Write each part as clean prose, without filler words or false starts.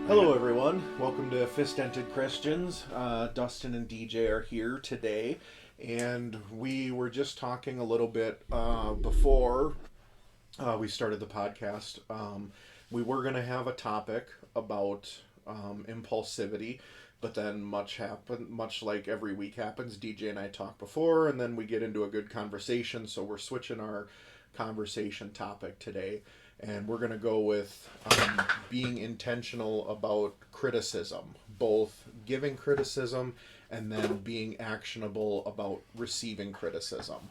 Hello, everyone. Welcome to Fist-Dented Christians. Dustin and DJ are here today, and we were just talking a little bit before we started the podcast. We were going to have a topic about impulsivity, but then much like every week happens. DJ and I talk before, and then we get into a good conversation. So we're switching our conversation topic today. And we're going to go with being intentional about criticism, both giving criticism and then being actionable about receiving criticism.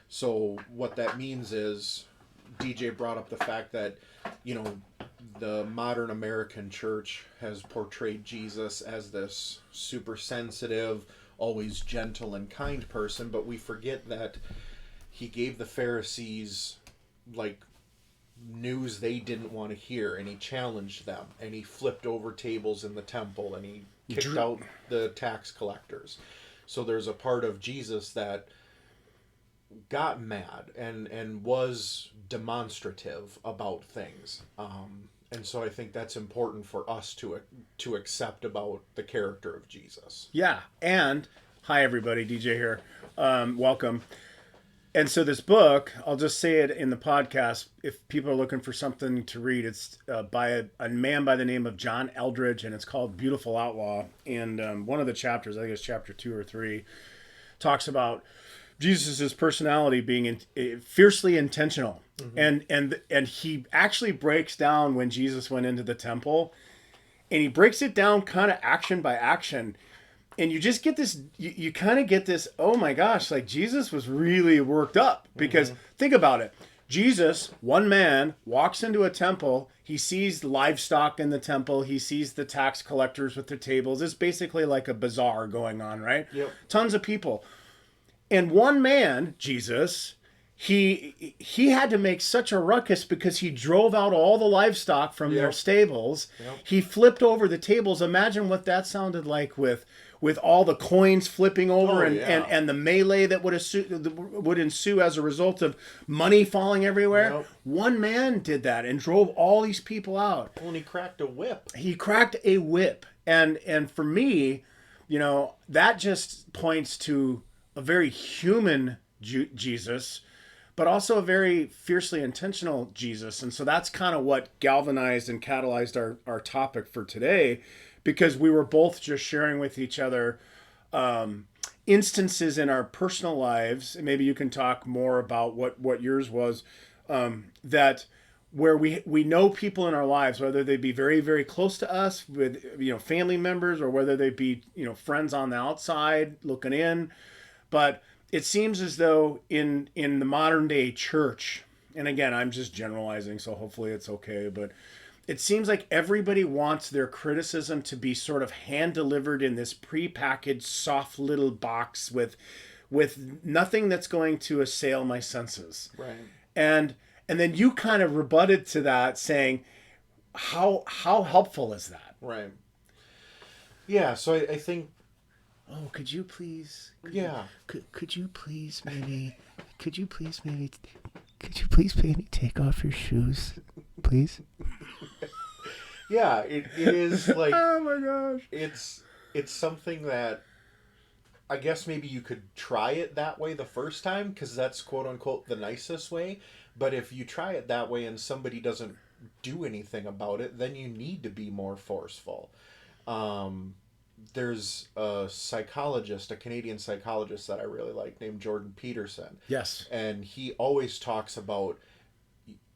So what that means is DJ brought up the fact that, the modern American church has portrayed Jesus as this super sensitive, always gentle and kind person, but we forget that he gave the Pharisees, news they didn't want to hear, and he challenged them, and he flipped over tables in the temple, and he kicked out the tax collectors. So there's a part of Jesus that got mad and was demonstrative about things, and so I think that's important for us to accept about the character of Jesus. Yeah, and hi everybody, DJ here. Welcome. And so this book, I'll just say it in the podcast, if people are looking for something to read, it's by a man by the name of John Eldredge, and it's called Beautiful Outlaw. And one of the chapters, I think it's chapter 2 or 3, talks about Jesus' personality being fiercely intentional. Mm-hmm. And he actually breaks down when Jesus went into the temple, and he breaks it down kind of action by action. And you just get this, you kind of get this, oh my gosh, like Jesus was really worked up. Because think about it. Jesus, one man, walks into a temple. He sees livestock in the temple. He sees the tax collectors with their tables. It's basically like a bazaar going on, right? Yep. Tons of people. And one man, Jesus, he had to make such a ruckus because he drove out all the livestock from their stables. Yep. He flipped over the tables. Imagine what that sounded like with all the coins flipping over and the melee that would ensue as a result of money falling everywhere. Yep. One man did that and drove all these people out. Well, and he cracked a whip. And for me, that just points to a very human Jesus, but also a very fiercely intentional Jesus. And so that's kind of what galvanized and catalyzed our topic for today, because we were both just sharing with each other instances in our personal lives. And maybe you can talk more about what yours was, that where we know people in our lives, whether they be very, very close to us with, family members, or whether they be, friends on the outside looking in. But it seems as though in the modern day church, and again, I'm just generalizing, so hopefully it's okay, but it seems like everybody wants their criticism to be sort of hand-delivered in this pre-packaged, soft little box with nothing that's going to assail my senses. Right. And then you kind of rebutted to that, saying, how helpful is that? Right. Yeah, so I think... Oh, could you please maybe take off your shoes, please? Yeah, it is like... Oh my gosh. It's something that I guess maybe you could try it that way the first time, because that's quote-unquote the nicest way. But if you try it that way and somebody doesn't do anything about it, then you need to be more forceful. There's a Canadian psychologist that I really like named Jordan Peterson. Yes. And he always talks about,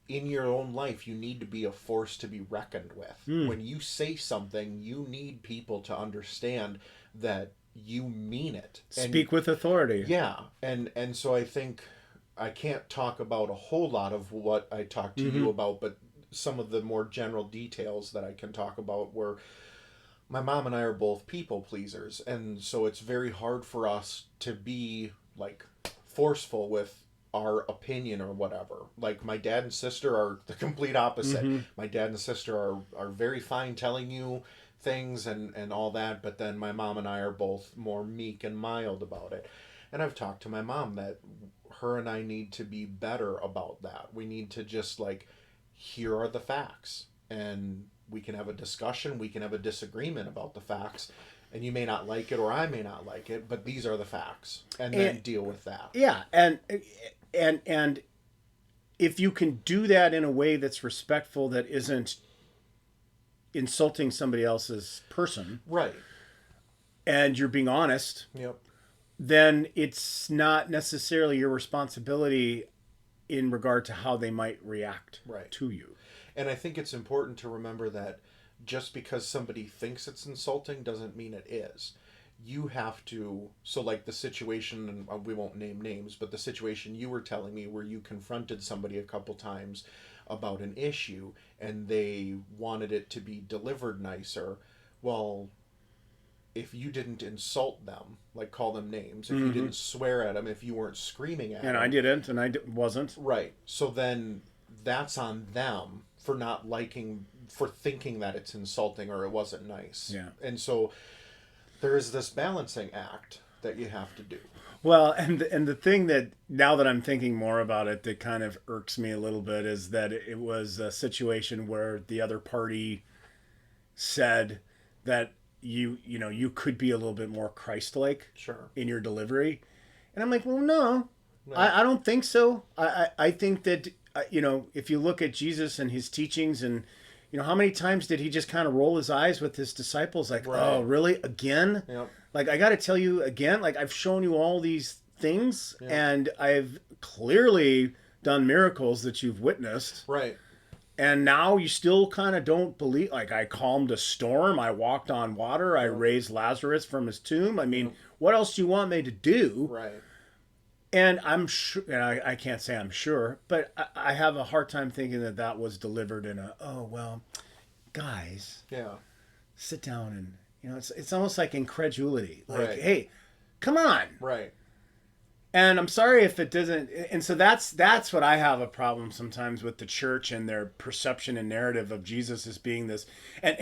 in your own life, you need to be a force to be reckoned with. When you say something, you need people to understand that you mean it. Speak with authority. Yeah. And so I think I can't talk about a whole lot of what I talked to you about, but some of the more general details that I can talk about were... My mom and I are both people pleasers, and so it's very hard for us to be, forceful with our opinion or whatever. Like, my dad and sister are the complete opposite. My dad and sister are very fine telling you things and all that, but then my mom and I are both more meek and mild about it. And I've talked to my mom that her and I need to be better about that. We need to just, here are the facts. and we can have a discussion, we can have a disagreement about the facts, and you may not like it or I may not like it, but these are the facts, and then deal with that. Yeah, and if you can do that in a way that's respectful, that isn't insulting somebody else's person, Right. and you're being honest, Yep. then it's not necessarily your responsibility in regard to how they might react Right. to you. And I think it's important to remember that just because somebody thinks it's insulting doesn't mean it is. You have to, so like the situation, and we won't name names, but the situation you were telling me where you confronted somebody a couple times about an issue and they wanted it to be delivered nicer. Well, if you didn't insult them, like call them names, if you didn't swear at them, if you weren't screaming at them. And I didn't, and wasn't. Right. So then that's on them for not liking, for thinking that it's insulting or it wasn't nice. Yeah. And so there is this balancing act that you have to do. Well, and the thing that, now that I'm thinking more about it, that kind of irks me a little bit is that it was a situation where the other party said that you could be a little bit more Christ-like Sure. in your delivery. And I'm like, well, no. I don't think so. I think that, if you look at Jesus and his teachings, and, how many times did he just kind of roll his eyes with his disciples? Like, Right. Oh, really? Again? Yep. Like, I got to tell you again, like, I've shown you all these things, Yeah. and I've clearly done miracles that you've witnessed. Right. And now you still kind of don't believe. Like, I calmed a storm. I walked on water. I raised Lazarus from his tomb. I mean, what else do you want me to do? Right. And I'm sure, and I can't say I'm sure, but I have a hard time thinking that that was delivered in a, oh, well, guys, Yeah. sit down and, it's almost like incredulity. Like, Right. hey, come on. Right. And I'm sorry if it doesn't. And so that's what I have a problem sometimes with the church and their perception and narrative of Jesus as being this. And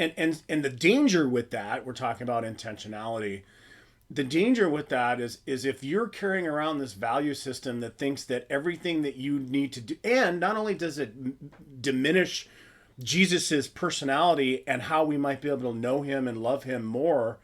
the danger with that, we're talking about intentionality. The danger with that is if you're carrying around this value system that thinks that everything that you need to do, and not only does it diminish Jesus's personality and how we might be able to know him and love him more,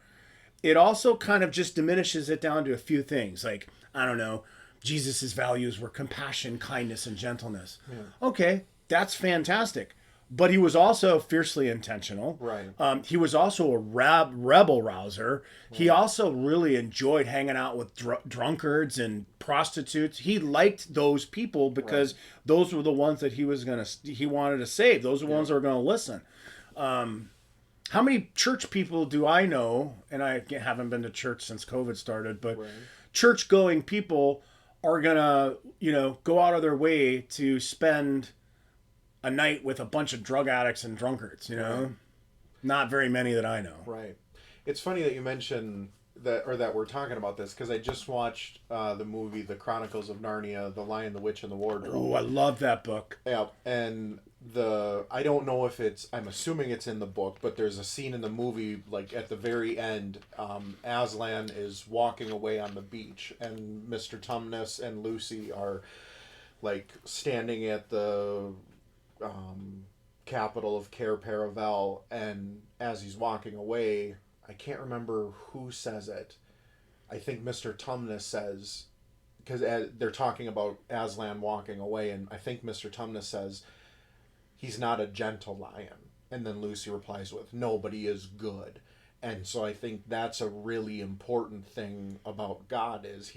it also kind of just diminishes it down to a few things. Like, I don't know, Jesus's values were compassion, kindness, and gentleness. Yeah. Okay, that's fantastic. But he was also fiercely intentional. Right. He was also a rebel rouser. Right. He also really enjoyed hanging out with drunkards and prostitutes. He liked those people because those were the ones that he wanted to save. Those are the ones that were going to listen. How many church people do I know? And I haven't been to church since COVID started, but church-going people are gonna, go out of their way to spend a night with a bunch of drug addicts and drunkards, Not very many that I know. Right. It's funny that you mention that we're talking about this, because I just watched the movie The Chronicles of Narnia, The Lion, the Witch, and the Wardrobe. Oh, I love that book. Yeah, and I don't know if I'm assuming it's in the book, but there's a scene in the movie, like at the very end, Aslan is walking away on the beach, and Mr. Tumnus and Lucy are like standing at the capital of Cair Paravel, and as he's walking away, I can't remember who says it. I think Mr. Tumnus says, because they're talking about Aslan walking away, and I think Mr. Tumnus says, he's not a gentle lion. And then Lucy replies with, no, but he is good. And so I think that's a really important thing about God, is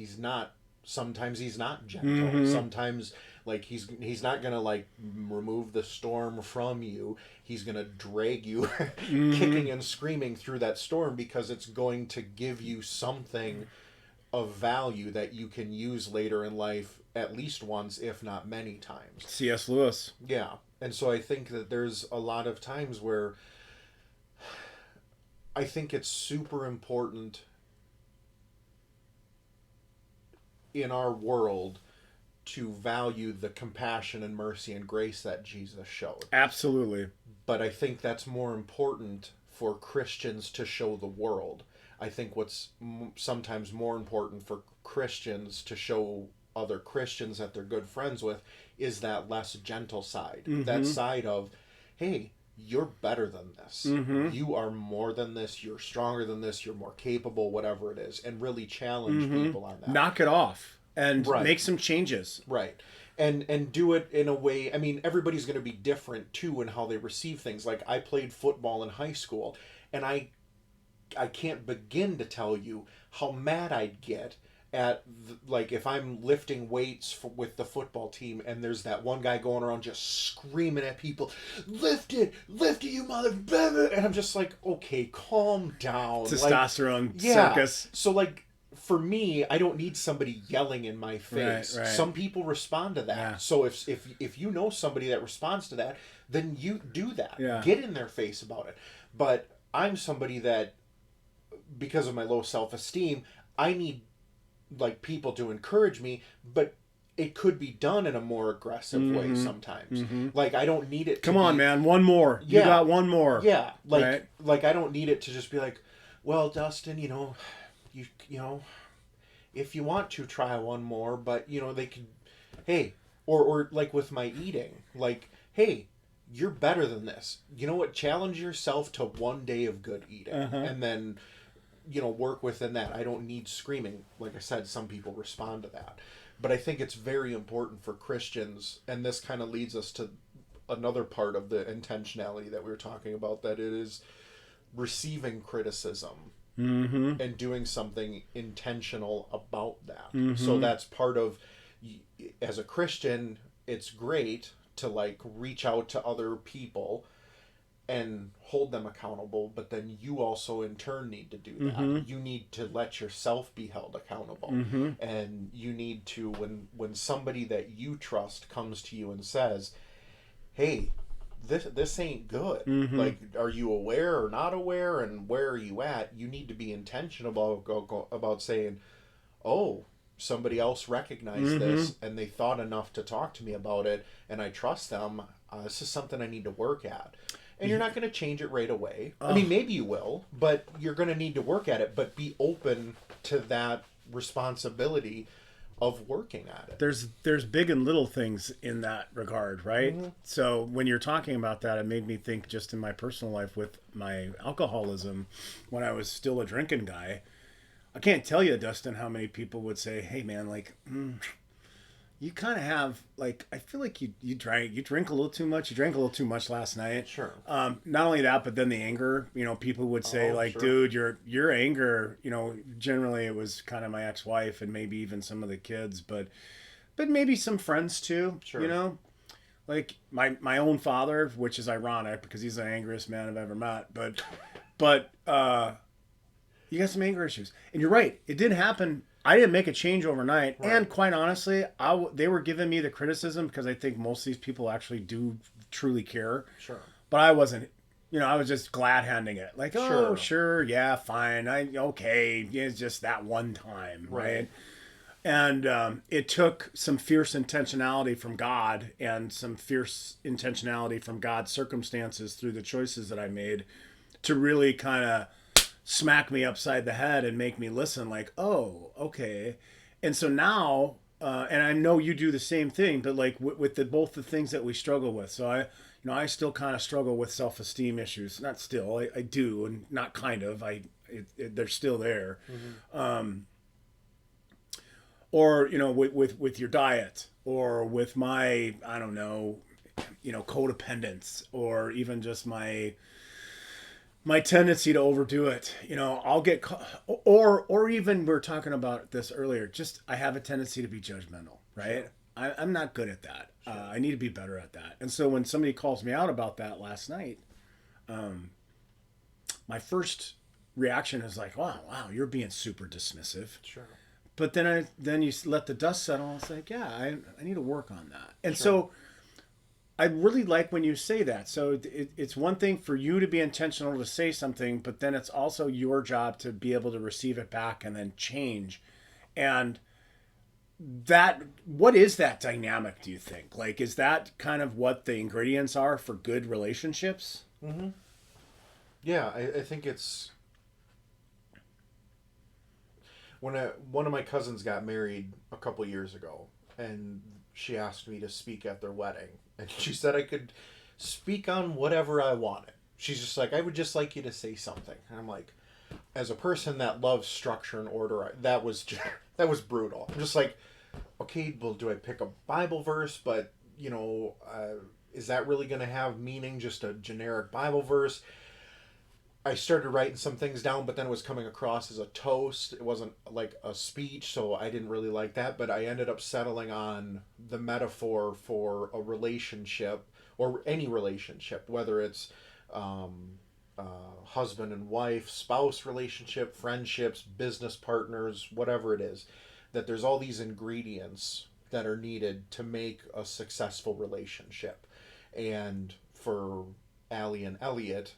sometimes he's not gentle. Mm-hmm. Sometimes, like, he's not going to, like, remove the storm from you. He's going to drag you kicking and screaming through that storm, because it's going to give you something of value that you can use later in life, at least once, if not many times. C.S. Lewis. Yeah. And so I think that there's a lot of times where I think it's super important in our world to value the compassion and mercy and grace that Jesus showed. Absolutely. But I think that's more important for Christians to show the world. I think what's sometimes more important for Christians to show other Christians that they're good friends with is that less gentle side. Mm-hmm. That side of, hey, you're better than this. Mm-hmm. You are more than this. You're stronger than this. You're more capable, whatever it is, and really challenge Mm-hmm. people on that. Knock it off and Right. make some changes. Right. And do it in a way, I mean, everybody's going to be different too in how they receive things. Like I played football in high school, and I can't begin to tell you how mad I'd get at like if I'm lifting weights with the football team and there's that one guy going around just screaming at people, lift it, you mother, and I'm just like, okay, calm down. Testosterone like, yeah. circus. So like for me, I don't need somebody yelling in my face. Right. Some people respond to that. Yeah. So if you know somebody that responds to that, then you do that. Yeah. Get in their face about it. But I'm somebody that, because of my low self-esteem, I need like people to encourage me, but it could be done in a more aggressive way sometimes. Like I don't need it to Come on, man, one more. You got one more. Yeah. Like right? like I don't need it to just be like, well, Dustin, you know, if you want to try one more, but you know, they could, hey, or like with my eating, like, hey, you're better than this. You know what? Challenge yourself to one day of good eating, and then, you know, work within that. I don't need screaming. Like I said, some people respond to that. But I think it's very important for Christians, and this kind of leads us to another part of the intentionality that we were talking about, that it is receiving criticism and doing something intentional about that. So that's part of, as a Christian, it's great to like reach out to other people and hold them accountable, but then you also in turn need to do that. You need to let yourself be held accountable. And you need to, when somebody that you trust comes to you and says, hey, this ain't good. Like, are you aware or not aware, and where are you at? You need to be intentional about saying, oh, somebody else recognized this and they thought enough to talk to me about it, and I trust them. This is something I need to work at. And you're not going to change it right away. I mean, maybe you will, but you're going to need to work at it. But be open to that responsibility of working at it. There's big and little things in that regard, right? So when you're talking about that, it made me think just in my personal life with my alcoholism, when I was still a drinking guy. I can't tell you, Dustin, how many people would say, hey man, like, you kind of have, like, I feel like you drink a little too much. You drank a little too much last night. Sure. Not only that, but then the anger, you know, people would say dude, your anger, you know, generally it was kind of my ex-wife and maybe even some of the kids, but maybe some friends too, you know, like my own father, which is ironic because he's the angriest man I've ever met, but you got some anger issues, and you're right. It did happen. I didn't make a change overnight, and quite honestly, they were giving me the criticism because I think most of these people actually do truly care. Sure. But I wasn't, you know, I was just glad handing it. Like, oh, sure, yeah, fine, okay, it's just that one time, right? And it took some fierce intentionality from God and some fierce intentionality from God's circumstances through the choices that I made to really kind of smack me upside the head and make me listen, like, oh, okay. And so now, and I know you do the same thing, but like with both the things that we struggle with. So I still kind of struggle with self-esteem issues. Not still, I do, and not kind of. They're still there. Or, you know, with your diet, or with my, I don't know, you know, codependence, or even just my tendency to overdo it. You know, I'll get or even we were talking about this earlier, just I have a tendency to be judgmental, right? I'm not good at that. I need to be better at that. And so when somebody calls me out about that last night, my first reaction is like, wow, you're being super dismissive. Sure. But then you let the dust settle, and it's like, yeah, I need to work on that. And so I really like when you say that. So it's one thing for you to be intentional to say something, but then it's also your job to be able to receive it back and then change. And what is that dynamic, do you think? Like, is that kind of what the ingredients are for good relationships? Yeah, I think it's... When one of my cousins got married a couple years ago, and she asked me to speak at their wedding, and she said I could speak on whatever I wanted. She's just like, I would just like you to say something. And I'm like, as a person that loves structure and order, that was that was brutal. I'm just like, okay, well, do I pick a Bible verse? But is that really going to have meaning? Just a generic Bible verse? I started writing some things down, but then it was coming across as a toast. It wasn't like a speech, so I didn't really like that. But I ended up settling on the metaphor for a relationship or any relationship, whether it's husband and wife, spouse relationship, friendships, business partners, whatever it is, that there's all these ingredients that are needed to make a successful relationship. And for Allie and Elliot,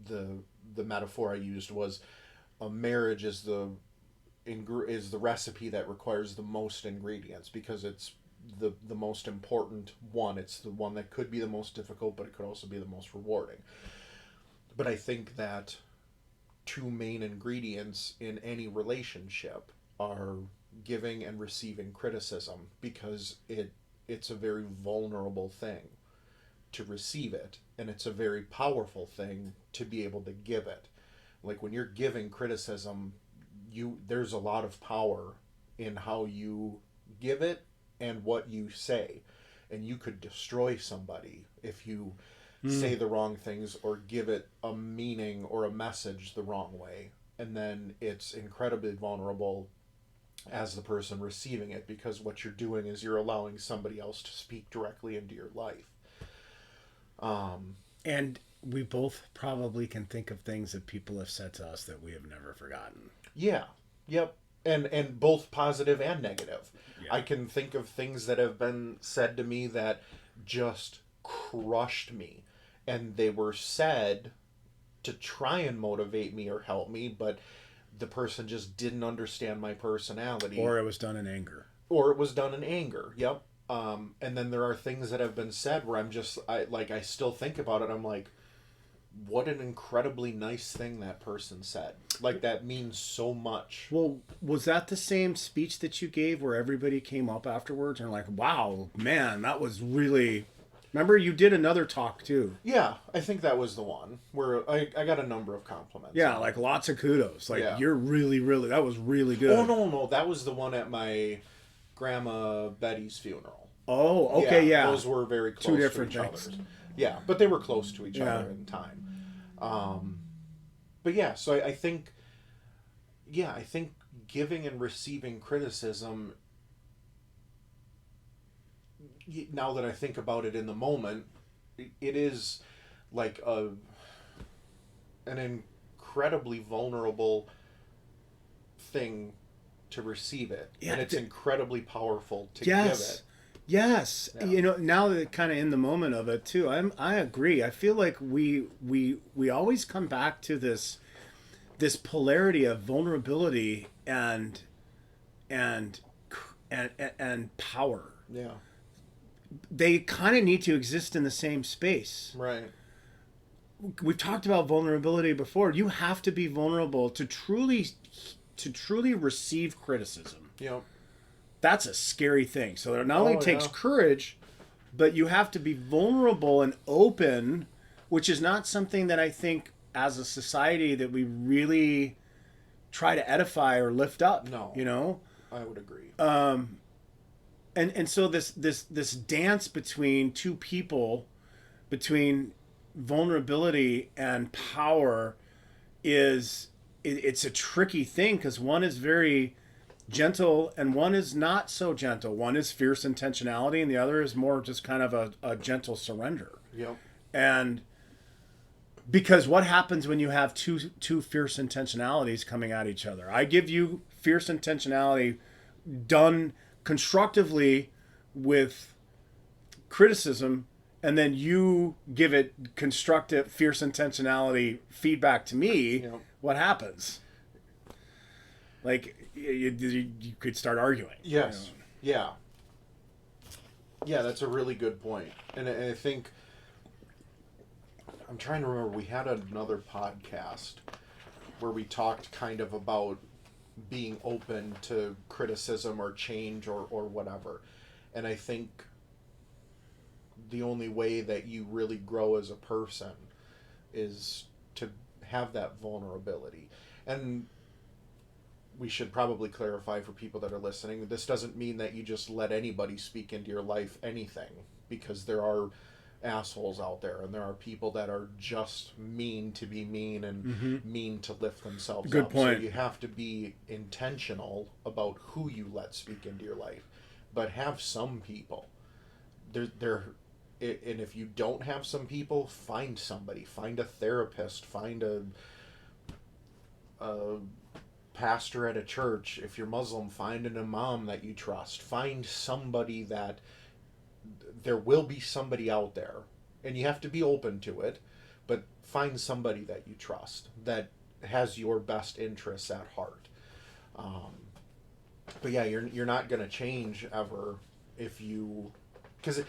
the metaphor I used was a marriage is the recipe that requires the most ingredients because it's the most important one. It's the one that could be the most difficult, but it could also be the most rewarding. But I think that two main ingredients in any relationship are giving and receiving criticism because it's a very vulnerable thing to receive it, and it's a very powerful thing to be able to give it. Like when you're giving criticism, there's a lot of power in how you give it and what you say, and you could destroy somebody if you say the wrong things or give it a meaning or a message the wrong way, and then it's incredibly vulnerable as the person receiving it because what you're doing is you're allowing somebody else to speak directly into your life. And we both probably can think of things that people have said to us that we have never forgotten. Yeah. Yep. And both positive and negative. Yeah. I can think of things that have been said to me that just crushed me, and they were said to try and motivate me or help me, but the person just didn't understand my personality. Or it was done in anger. Yep. And then there are things that have been said where I still think about it. I'm like, what an incredibly nice thing that person said. Like, that means so much. Well, was that the same speech that you gave where everybody came up afterwards and like, wow, man, that was really... Remember, you did another talk too. Yeah, I think that was the one where I got a number of compliments. Yeah, like lots of kudos. Like, yeah. You're really, that was really good. Oh, no, that was the one at my Grandma Betty's funeral. Oh, okay, yeah. Those were very close Two different to each things. other. Yeah, but they were close to each other in time. But yeah, so I think giving and receiving criticism, now that I think about it in the moment, it is like an incredibly vulnerable thing to receive it. Yeah, and it's incredibly powerful to give it. Yes. Yeah. Now that kind of in the moment of it too, I agree. I feel like we always come back to this polarity of vulnerability and power. Yeah. They kind of need to exist in the same space. Right. We've talked about vulnerability before. You have to be vulnerable to truly receive criticism. Yeah. That's a scary thing. So it not only takes courage, but you have to be vulnerable and open, which is not something that I think as a society that we really try to edify or lift up. No. I would agree. And so this dance between two people, between vulnerability and power, it's a tricky thing because one is very gentle and one is not so gentle. One is fierce intentionality and the other is more just kind of a gentle surrender. Yep. And because what happens when you have two fierce intentionalities coming at each other? I give you fierce intentionality done constructively with criticism, and then you give it constructive fierce intentionality feedback to me. Yep. What happens? Like you could start arguing. Yes. Yeah, that's a really good point. And I think I'm trying to remember, we had another podcast where we talked kind of about being open to criticism or change or whatever. And I think the only way that you really grow as a person is to have that vulnerability. And we should probably clarify for people that are listening, this doesn't mean that you just let anybody speak into your life anything, because there are assholes out there, and there are people that are just mean to be mean and mean to lift themselves Good up. point. So you have to be intentional about who you let speak into your life. But have some people. And if you don't have some people, find somebody. Find a therapist. Find a pastor at a church. If you're Muslim, find an imam that you trust. Find somebody that there will be somebody out there, and you have to be open to it, but find somebody that you trust that has your best interests at heart. But yeah, you're not going to change ever if you, because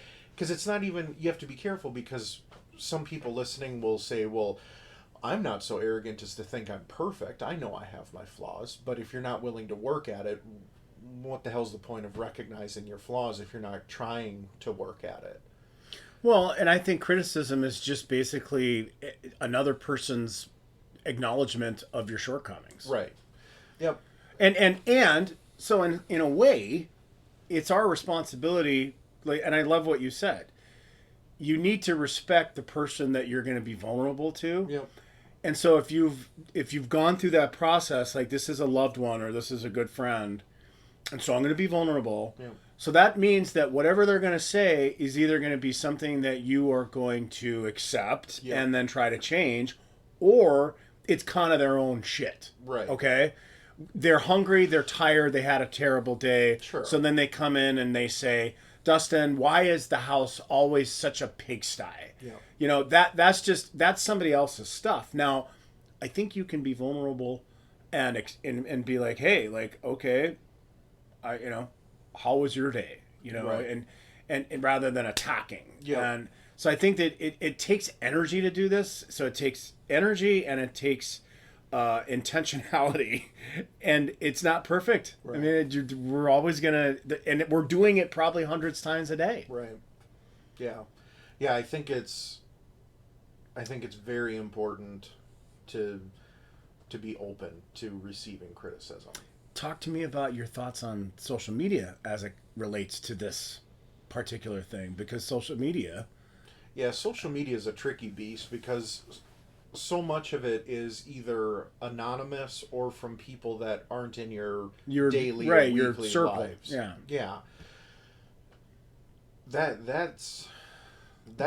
it's not even, you have to be careful, because some people listening will say, well, I'm not so arrogant as to think I'm perfect. I know I have my flaws, but if you're not willing to work at it, what the hell's the point of recognizing your flaws if you're not trying to work at it? Well, and I think criticism is just basically another person's acknowledgement of your shortcomings. Right. Yep. And so in a way, it's our responsibility. Like, and I love what you said. You need to respect the person that you're going to be vulnerable to. Yep. And so if you've gone through that process, like this is a loved one or this is a good friend, and so I'm going to be vulnerable. Yep. So that means that whatever they're going to say is either going to be something that you are going to accept and then try to change, or it's kind of their own shit. Right. Okay? They're hungry, they're tired, they had a terrible day. Sure. So then they come in and they say, Dustin, why is the house always such a pigsty? Yeah. You know, that's somebody else's stuff. Now, I think you can be vulnerable and be like, hey, like, okay, how was your day? You know, Right. and rather than attacking. Yeah. And so I think that it takes energy to do this. So it takes energy and it takes intentionality, and it's not perfect. Right. I mean, we're always and we're doing it probably hundreds times a day. Right. Yeah. Yeah, I think it's very important to be open to receiving criticism. Talk to me about your thoughts on social media as it relates to this particular thing, because social media is a tricky beast, because so much of it is either anonymous or from people that aren't in your daily or your weekly circle. lives. Yeah. That's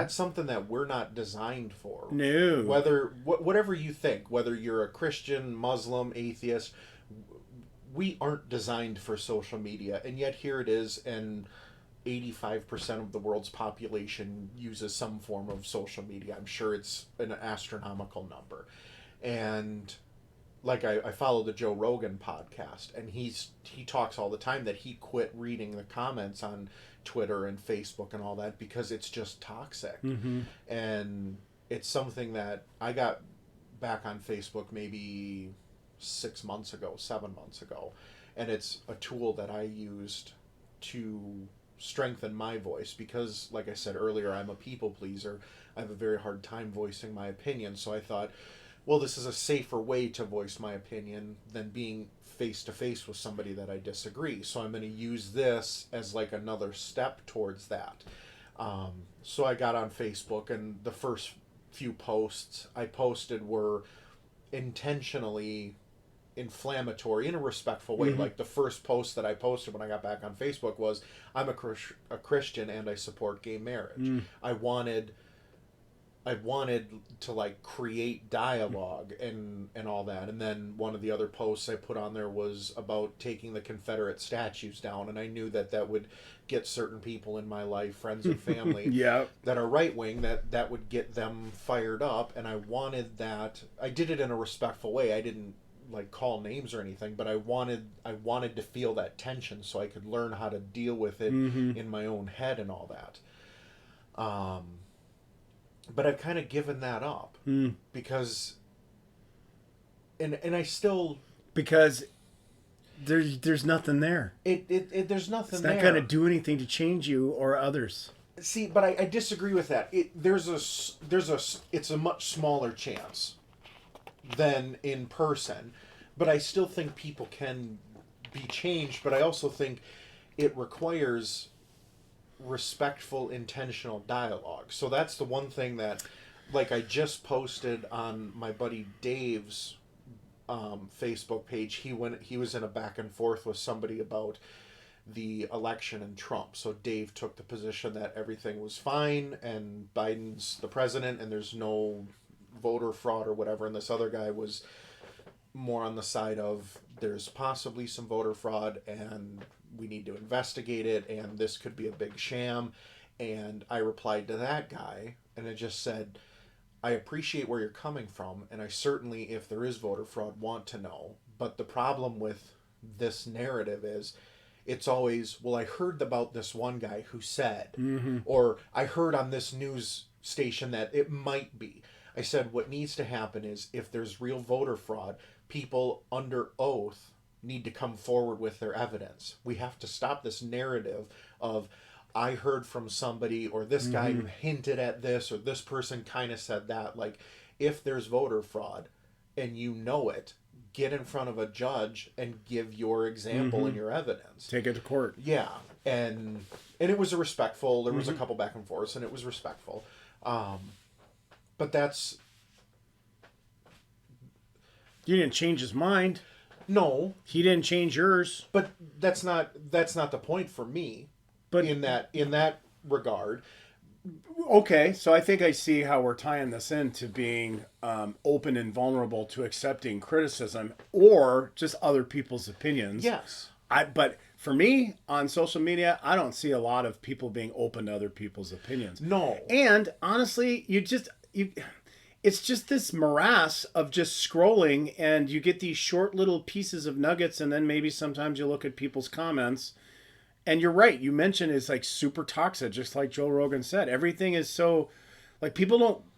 something that we're not designed for. No. Whatever you think, whether you're a Christian, Muslim, atheist, we aren't designed for social media, and yet here it is, and 85% of the world's population uses some form of social media. I'm sure it's an astronomical number. And like I follow the Joe Rogan podcast, and he talks all the time that he quit reading the comments on Twitter and Facebook and all that because it's just toxic. Mm-hmm. And it's something that I got back on Facebook maybe 7 months ago, and it's a tool that I used to strengthen my voice, because like I said earlier, I'm a people pleaser. I have a very hard time voicing my opinion, so I thought, well, this is a safer way to voice my opinion than being face to face with somebody that I disagree. So I'm going to use this as like another step towards that. So I got on Facebook, and the first few posts I posted were intentionally inflammatory in a respectful way. Mm-hmm. Like the first post that I posted when I got back on Facebook was, I'm a Christian and I support gay marriage. I wanted to like create dialogue and all that. And then one of the other posts I put on there was about taking the Confederate statues down, and I knew that would get certain people in my life, friends or family, Yeah. that are right wing, that would get them fired up. And I wanted that. I did it in a respectful way. I didn't like call names or anything, but I wanted to feel that tension so I could learn how to deal with it in my own head and all that. But I've kind of given that up because and I still, because there's nothing there. There's nothing It's there. not going to do anything to change you or others. See, but I disagree with that. It's a much smaller chance than in person, but I still think people can be changed. But I also think it requires respectful, intentional dialogue. So that's the one thing that, like, I just posted on my buddy Dave's Facebook page. He was in a back and forth with somebody about the election and Trump. So Dave took the position that everything was fine and Biden's the president and there's no voter fraud or whatever. And this other guy was more on the side of there's possibly some voter fraud and we need to investigate it and this could be a big sham. And I replied to that guy and it just said, I appreciate where you're coming from, and I certainly, if there is voter fraud, want to know. But the problem with this narrative is it's always, well, I heard about this one guy who said, or I heard on this news station that it might be. I said what needs to happen is if there's real voter fraud, people under oath need to come forward with their evidence. We have to stop this narrative of I heard from somebody or this guy hinted at this or this person kind of said that. Like, if there's voter fraud and you know it, get in front of a judge and give your example and your evidence. Take it to court. Yeah. And it was a respectful, there was a couple back and forths and it was respectful. But that's... You didn't change his mind. No. He didn't change yours. But that's not the point for me. But in that regard. Okay, so I think I see how we're tying this into being open and vulnerable to accepting criticism or just other people's opinions. Yes. But for me, on social media, I don't see a lot of people being open to other people's opinions. No. And honestly, it's just this morass of just scrolling and you get these short little pieces of nuggets and then maybe sometimes you look at people's comments. And you're right. You mentioned it's like super toxic, just like Joe Rogan said. Everything is so, like,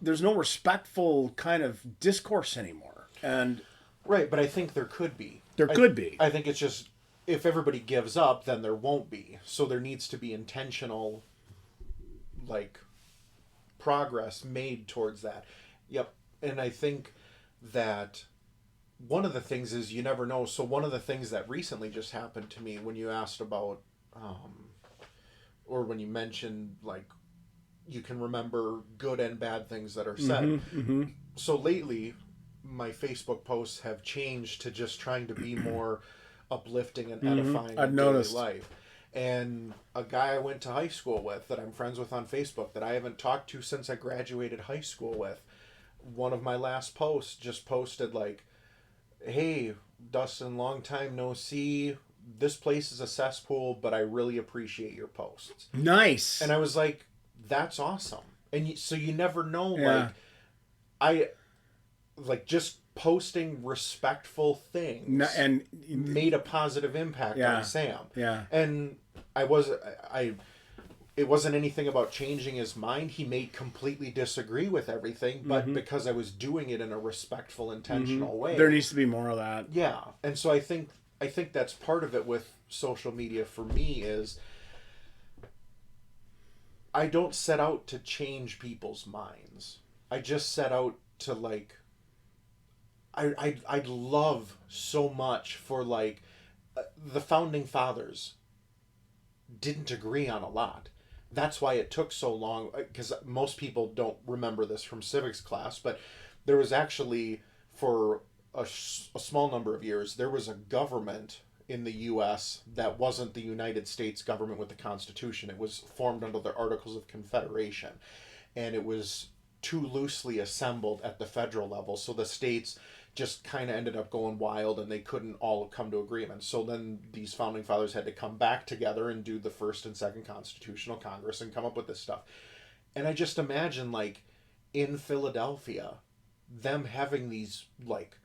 there's no respectful kind of discourse anymore. And right, but I think there could be. There could be. I think it's just, if everybody gives up, then there won't be. So there needs to be intentional, like, progress made towards that. Yep. And I think that one of the things is you never know. So one of the things that recently just happened to me when you asked about or when you mentioned, like, you can remember good and bad things that are said. So lately, my Facebook posts have changed to just trying to be more uplifting and edifying in daily life. And a guy I went to high school with, that I'm friends with on Facebook, that I haven't talked to since I graduated high school with, one of my last posts just posted, like, hey, Dustin, long time no see. This place is a cesspool, but I really appreciate your posts. Nice. And I was like, that's awesome. And so you never know, just posting respectful things and made a positive impact on Sam. Yeah. And it wasn't anything about changing his mind. He may completely disagree with everything, but because I was doing it in a respectful, intentional way. There needs to be more of that. Yeah. And so I think that's part of it with social media for me is I don't set out to change people's minds. I just set out to, like, I'd love so much for, like, the founding fathers didn't agree on a lot. That's why it took so long, because most people don't remember this from civics class, but there was actually, for a small number of years, there was a government in the U.S. that wasn't the United States government with the Constitution. It was formed under the Articles of Confederation, and it was too loosely assembled at the federal level, so the states just kind of ended up going wild and they couldn't all come to agreement. So then these founding fathers had to come back together and do the first and second Constitutional Congress and come up with this stuff. And I just imagine, like, in Philadelphia, them having these, like,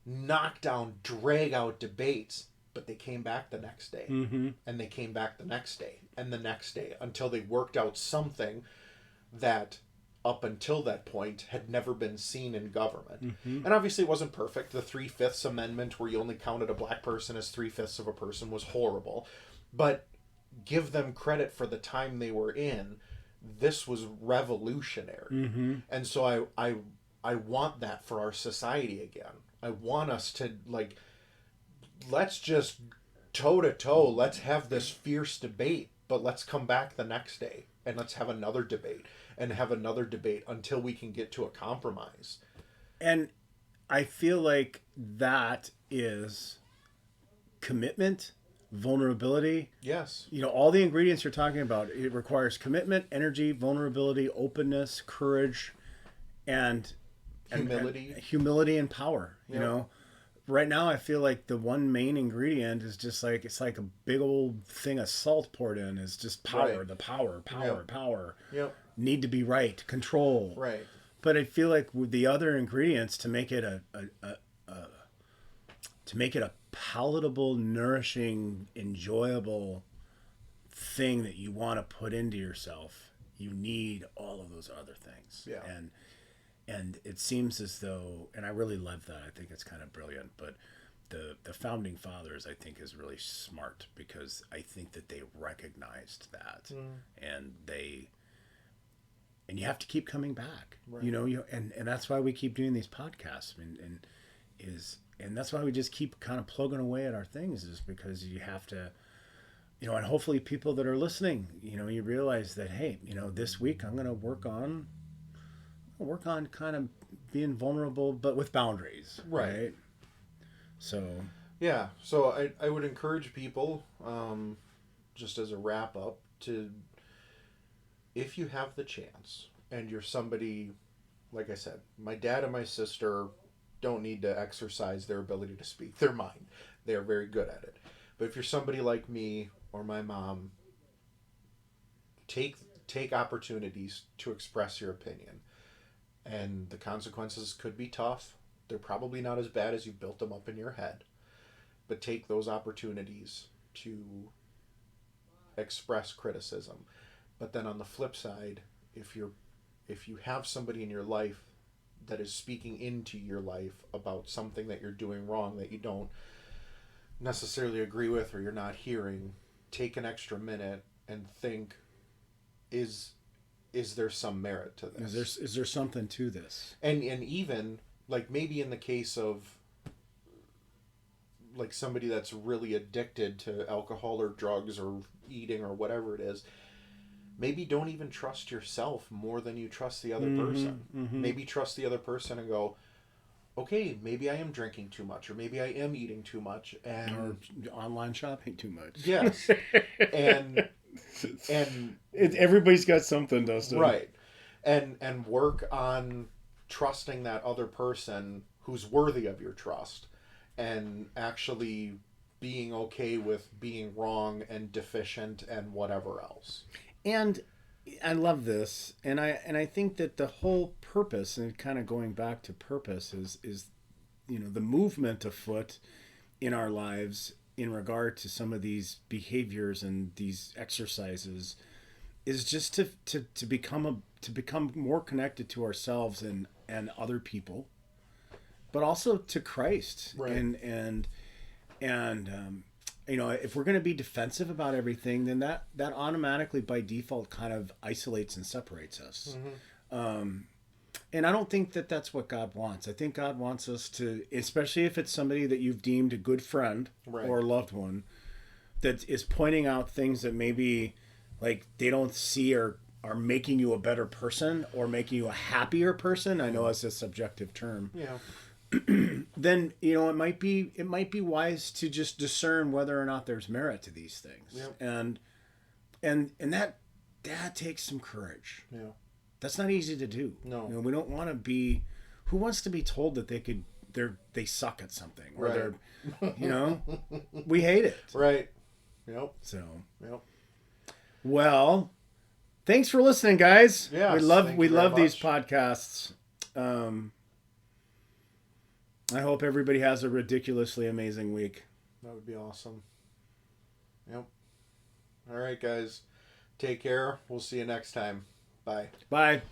knockdown, drag out debates, but they came back the next day, and they came back the next day, and the next day, until they worked out something that, up until that point, had never been seen in government. And obviously it wasn't perfect. The 3/5 Amendment, where you only counted a black person as 3/5 of a person, was horrible. But give them credit for the time they were in. this was revolutionary. And so I want that for our society again. I want us to, like, let's just toe to toe, let's have this fierce debate, but let's come back the next day and let's have another debate and have another debate until we can get to a compromise. And I feel like that is commitment, vulnerability. Yes. You know, all the ingredients you're talking about, it requires commitment, energy, vulnerability, openness, courage, and humility and power. Yep. You know, right now I feel like the one main ingredient is just like, it's like a big old thing of salt poured in, is just power. Right. The power. Yep. Need to be right, control. Right. But I feel like with the other ingredients, to make it a palatable, nourishing, enjoyable thing that you want to put into yourself, you need all of those other things. Yeah. And it seems as though, and I really love that. I think it's kind of brilliant. But the founding fathers, I think, is really smart, because I think that they recognized that, and you have to keep coming back. Right. You know, and that's why we keep doing these podcasts. I mean, and that's why we just keep kind of plugging away at our things, is because you have to, you know, and hopefully people that are listening, you know, you realize that, hey, you know, this week I'm going to work on kind of being vulnerable, but with boundaries. Right. So. Yeah. So I would encourage people, just as a wrap up, to, if you have the chance and you're somebody, like I said, my dad and my sister don't need to exercise their ability to speak their mind. They are very good at it. But if you're somebody like me or my mom, take opportunities to express your opinion. And the consequences could be tough. They're probably not as bad as you built them up in your head. But take those opportunities to express criticism. But then on the flip side, if you have somebody in your life that is speaking into your life about something that you're doing wrong, that you don't necessarily agree with or you're not hearing, take an extra minute and think, is there some merit to this? Is there something to this? And even, like, maybe in the case of, like, somebody that's really addicted to alcohol or drugs or eating or whatever it is, maybe don't even trust yourself more than you trust the other person. Maybe trust the other person and go, okay, maybe I am drinking too much, or maybe I am eating too much, or online shopping too much. Yes. and everybody's got something, Dustin. Right. And work on trusting that other person who's worthy of your trust, and actually being okay with being wrong and deficient and whatever else. And I love this, and I think that the whole purpose, and kind of going back to purpose, is you know, the movement afoot in our lives in regard to some of these behaviors and these exercises, is just to become more connected to ourselves and other people, but also to Christ. Right. And you know, if we're going to be defensive about everything, then that automatically by default kind of isolates and separates us. And I don't think that that's what God wants. I think God wants us to, especially if it's somebody that you've deemed a good friend, right, or a loved one, that is pointing out things that maybe, like, they don't see or are making you a better person or making you a happier person. I know it's a subjective term. Yeah. Then, you know, it might be wise to just discern whether or not there's merit to these things. Yep. And that takes some courage. Yeah. That's not easy to do. No. You know, we don't want to be, who wants to be told that they suck at something, or right, they're, you know, we hate it. Right. Yep. So, yep. Well, thanks for listening, guys. Yeah. We love these podcasts. I hope everybody has a ridiculously amazing week. That would be awesome. Yep. All right, guys. Take care. We'll see you next time. Bye. Bye.